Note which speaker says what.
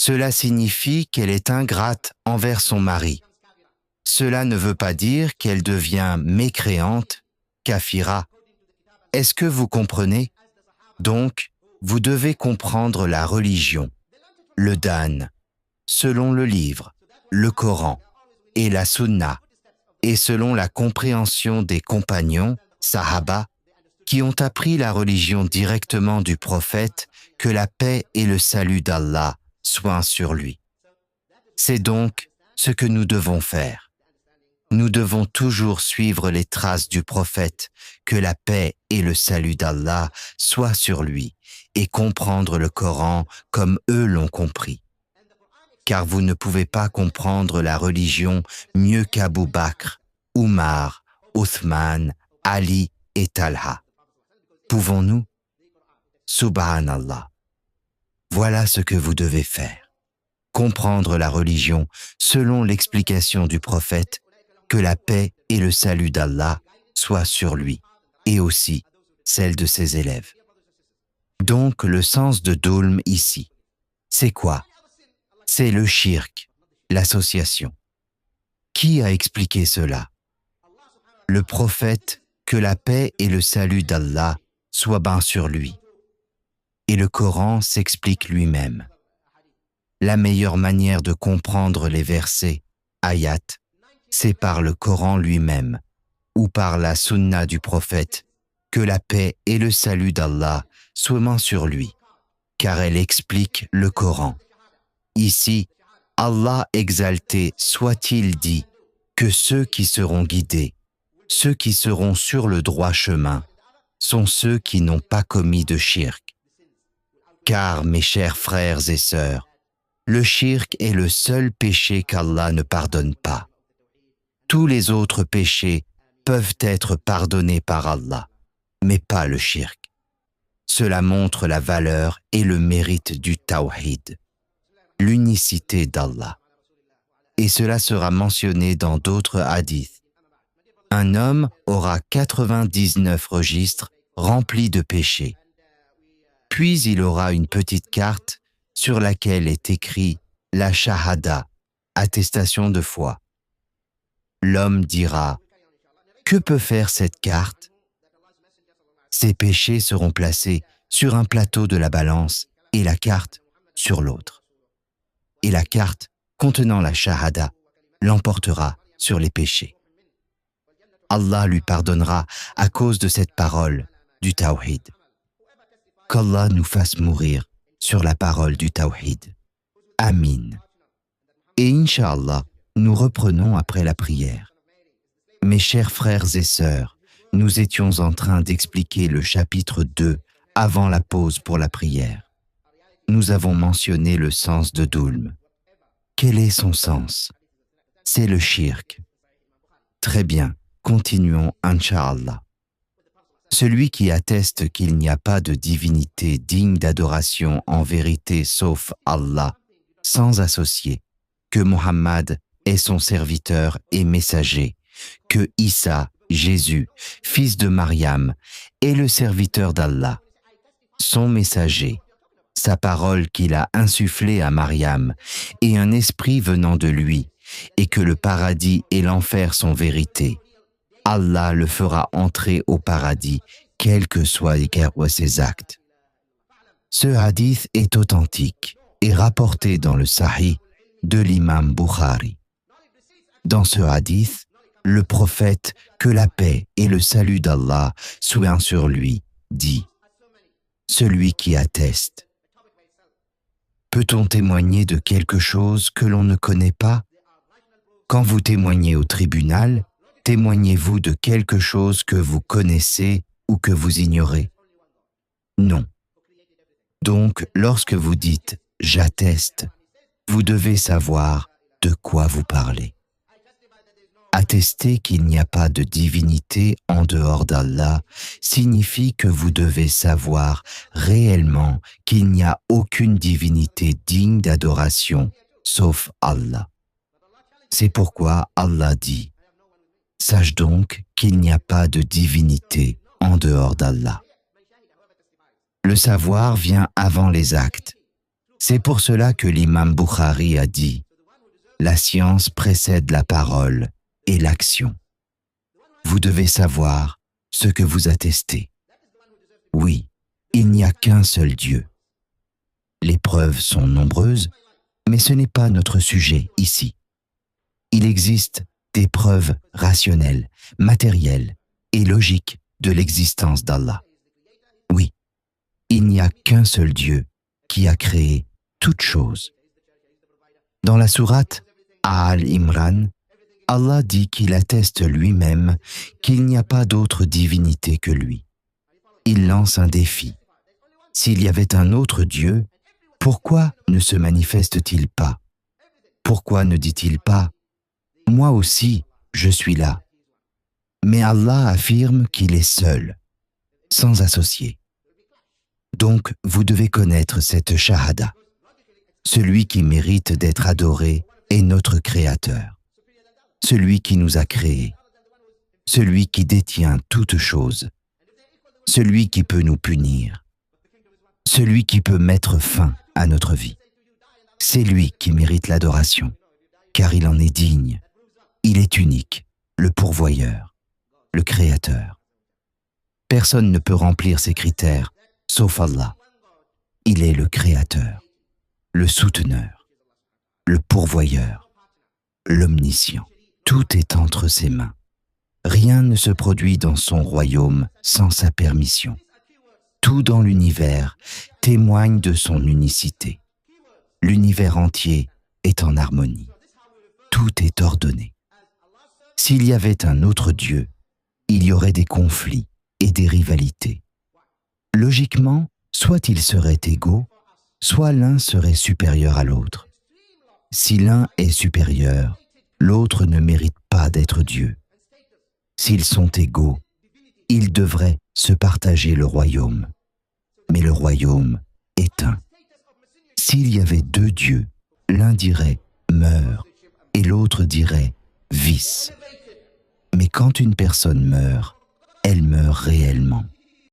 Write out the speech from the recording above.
Speaker 1: Cela signifie qu'elle est ingrate envers son mari. Cela ne veut pas dire qu'elle devient mécréante, kafira. Est-ce que vous comprenez? Donc, vous devez comprendre la religion, le dan, selon le livre, le Coran et la Sunna, et selon la compréhension des compagnons, sahaba, qui ont appris la religion directement du prophète, que la paix et le salut d'Allah soient sur lui. C'est donc ce que nous devons faire. Nous devons toujours suivre les traces du prophète, que la paix et le salut d'Allah soient sur lui, et comprendre le Coran comme eux l'ont compris. Car vous ne pouvez pas comprendre la religion mieux qu'Abu Bakr, Umar, Uthman, Ali et Talha. Pouvons-nous? Subhanallah. Voilà ce que vous devez faire. Comprendre la religion selon l'explication du prophète, que la paix et le salut d'Allah soient sur lui, et aussi celle de ses élèves. Donc le sens de Dhulm ici, c'est quoi? C'est le shirk, l'association. Qui a expliqué cela? Le prophète, que la paix et le salut d'Allah soient bas sur lui. Et le Coran s'explique lui-même. La meilleure manière de comprendre les versets, ayat, c'est par le Coran lui-même, ou par la sunna du prophète, que la paix et le salut d'Allah soient sur lui, car elle explique le Coran. Ici, Allah exalté soit-il dit que ceux qui seront guidés, ceux qui seront sur le droit chemin, sont ceux qui n'ont pas commis de shirk. Car, mes chers frères et sœurs, le shirk est le seul péché qu'Allah ne pardonne pas. Tous les autres péchés peuvent être pardonnés par Allah, mais pas le shirk. Cela montre la valeur et le mérite du tawhid, l'unicité d'Allah. Et cela sera mentionné dans d'autres hadiths. Un homme aura 99 registres remplis de péchés. Puis il aura une petite carte sur laquelle est écrit la shahada, attestation de foi. L'homme dira, que peut faire cette carte? Ses péchés seront placés sur un plateau de la balance et la carte sur l'autre. Et la carte contenant la shahada l'emportera sur les péchés. Allah lui pardonnera à cause de cette parole du tawhid. Qu'Allah nous fasse mourir sur la parole du tawhid. Amin. Et Inch'Allah, nous reprenons après la prière. Mes chers frères et sœurs, nous étions en train d'expliquer le chapitre 2 avant la pause pour la prière. Nous avons mentionné le sens de Dhulm. Quel est son sens? C'est le shirk. Très bien, continuons, Inch'Allah. Celui qui atteste qu'il n'y a pas de divinité digne d'adoration en vérité sauf Allah, sans associé, que Muhammad est son serviteur et messager, que Issa, Jésus, fils de Mariam, est le serviteur d'Allah, son messager, sa parole qu'il a insufflée à Mariam, et un esprit venant de lui, et que le paradis et l'enfer sont vérité. Allah le fera entrer au paradis, quels que soient ses actes. Ce hadith est authentique et rapporté dans le Sahih de l'imam Bukhari. Dans ce hadith, le prophète, que la paix et le salut d'Allah soient sur lui, dit « Celui qui atteste. » Peut-on témoigner de quelque chose que l'on ne connaît pas? Quand vous témoignez au tribunal, témoignez-vous de quelque chose que vous connaissez ou que vous ignorez? Non. Donc, lorsque vous dites « j'atteste », vous devez savoir de quoi vous parlez. Attester qu'il n'y a pas de divinité en dehors d'Allah signifie que vous devez savoir réellement qu'il n'y a aucune divinité digne d'adoration sauf Allah. C'est pourquoi Allah dit « Sache donc qu'il n'y a pas de divinité en dehors d'Allah. » Le savoir vient avant les actes. C'est pour cela que l'imam Bukhari a dit « La science précède la parole et l'action. Vous devez savoir ce que vous attestez. Oui, il n'y a qu'un seul Dieu. Les preuves sont nombreuses, mais ce n'est pas notre sujet ici. Il existe des preuves rationnelles, matérielles et logiques de l'existence d'Allah. Oui, il n'y a qu'un seul Dieu qui a créé toutes choses. Dans la sourate Al-Imran, Allah dit qu'il atteste lui-même qu'il n'y a pas d'autre divinité que lui. Il lance un défi. S'il y avait un autre Dieu, pourquoi ne se manifeste-t-il pas? Pourquoi ne dit-il pas « Moi aussi, je suis là ». Mais Allah affirme qu'il est seul, sans associé. Donc, vous devez connaître cette shahada. Celui qui mérite d'être adoré est notre Créateur. Celui qui nous a créés. Celui qui détient toutes choses. Celui qui peut nous punir. Celui qui peut mettre fin à notre vie. C'est lui qui mérite l'adoration, car il en est digne. Il est unique, le pourvoyeur, le Créateur. Personne ne peut remplir ces critères, sauf Allah. Il est le Créateur, le souteneur, le pourvoyeur, l'omniscient. Tout est entre ses mains. Rien ne se produit dans son royaume sans sa permission. Tout dans l'univers témoigne de son unicité. L'univers entier est en harmonie. Tout est ordonné. S'il y avait un autre Dieu, il y aurait des conflits et des rivalités. Logiquement, soit ils seraient égaux, soit l'un serait supérieur à l'autre. Si l'un est supérieur, l'autre ne mérite pas d'être Dieu. S'ils sont égaux, ils devraient se partager le royaume. Mais le royaume est un. S'il y avait deux dieux, l'un dirait « meurs » et l'autre dirait « vice ». Mais quand une personne meurt, elle meurt réellement.